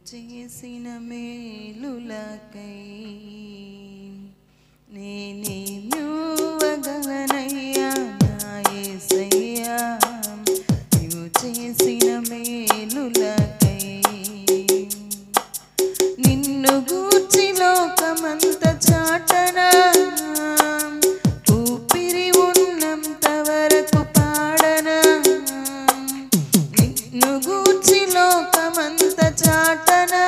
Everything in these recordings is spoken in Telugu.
చేసిన మేలులకై నేనేమివ్వగలనయ్యా నా యేసయ్యా నీవు చేసిన మేలులకై నిన్ను గూర్చి లోకమంత చాటనా ఊపిరి ఉన్నంత వరకు పాడనా నిన్ను గూర్చి లోకమంత చాటనా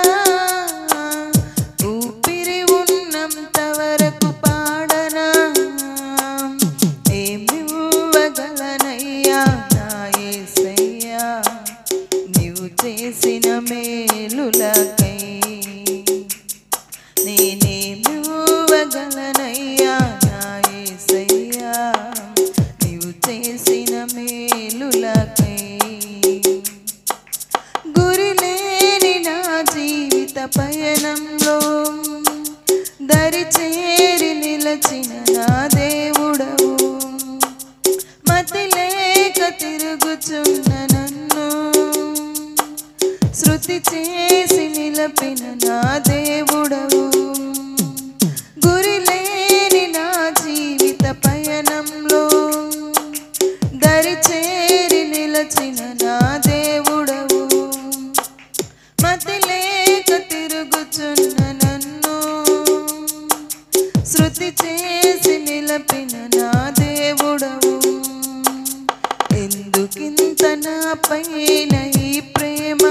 ఊపిరి ఉన్నంత వరకు పాడనా ఏమివ్వగలనయ్యా నా యేసయ్యా నీవు చేసిన మేలులకై నేనేమివ్వగలనయ్యా నా యేసయ్యా నీవు చేసిన మేలులకై గురిలేని నా జీవిత పయనంలో దరి చేరి నిలచిన నా దేవుడవు మతి లేక తిరుగుచున్న నన్ను శృతి చేసి నిలపిన నా దేవుడవు గురిలేని నా జీవిత పయనంలో దరి చేరి నిలచిన నా దేవుడవు మతి లేక తిరుగుచున్న నన్ను శృతి చేసి నిలపిన నా దేవుడవు ఎందుకింత నా పైన ఈ ప్రేమ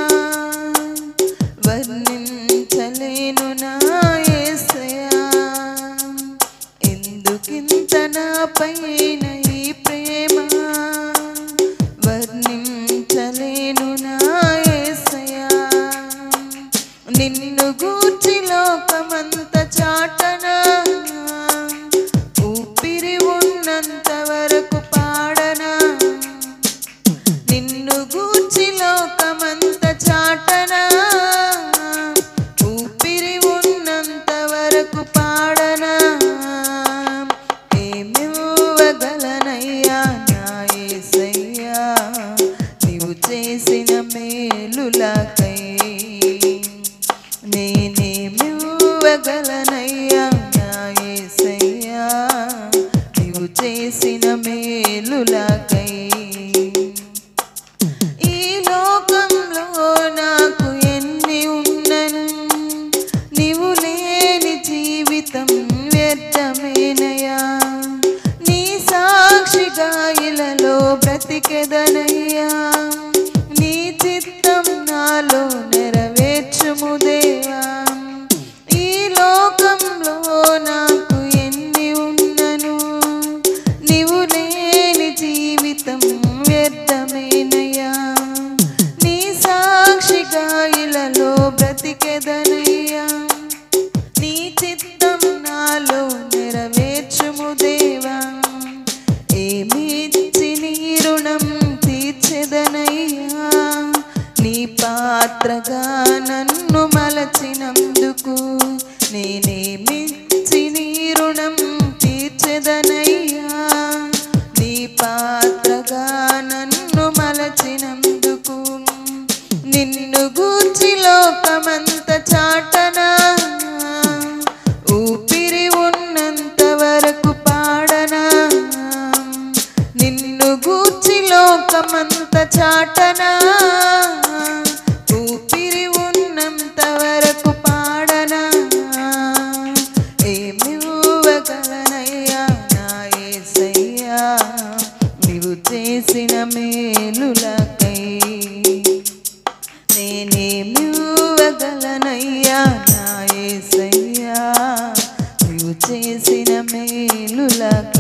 వర్ణించలేను నా యేసయ్యా ఎందుకింత నా పైన ఈ ప్రేమ వర్ణించలేను నా యేసయ్యా నిన్ను గూర్చి లోకమంత చాటనా ఊపిరి ఉన్నంత వరకు పాడనా నిన్ను గూర్చి లోకమంత చాటనా ఊపిరి ఉన్నంత వరకు పాడనా ఏమివ్వగలనయ్యా నా యేసయ్యా నీవు చేసిన మేలులకై నేనేమివ్వగలనయ్యా నా యేసయ్యా నీవు చేసిన మేలులకై ఈ లోకంలో నాకు ఎన్ని ఉన్నను నీవు లేని జీవితం వ్యర్థమేనయ్యా నీ సాక్షిగా ఇలలో బ్రతికెదనయ్యా నీ చిత్తం నాలో నెరవేర్చుము దేవా ఈ లోకంలో నాకు ఎన్ని ఉన్నను నీవు లేని జీవితం వ్యర్థమేనయ్యా నీ సాక్షిగా ఇలలో బ్రతికెదనయ్యా నీ చిత్తం నాలో నెరవేర్చుము దేవా ఏమిచ్చి నీ రుణం తీర్చెదనయ్యా నీ పాత్రగా నన్ను మలచినందుకు నేనేమిచ్చి నీ రుణం తీర్చెదనయ్యా నీ పాత్రగా నన్ను మలచినందుకు నిన్ను గూర్చి లోకమంత చాటనా ఊపిరి ఉన్నంత వరకు పాడనా నిన్ను గూర్చి లోకమంత చాటనా ఊపిరి ఉన్నంత వరకు పాడనా ఏమివ్వగలనయ్యా నా యేసయ్యా నీవు చేసిన మేలులకై నేనేమివ్వగలనయ్యా నా యేసయ్యా నీవు చేసిన మేలులకై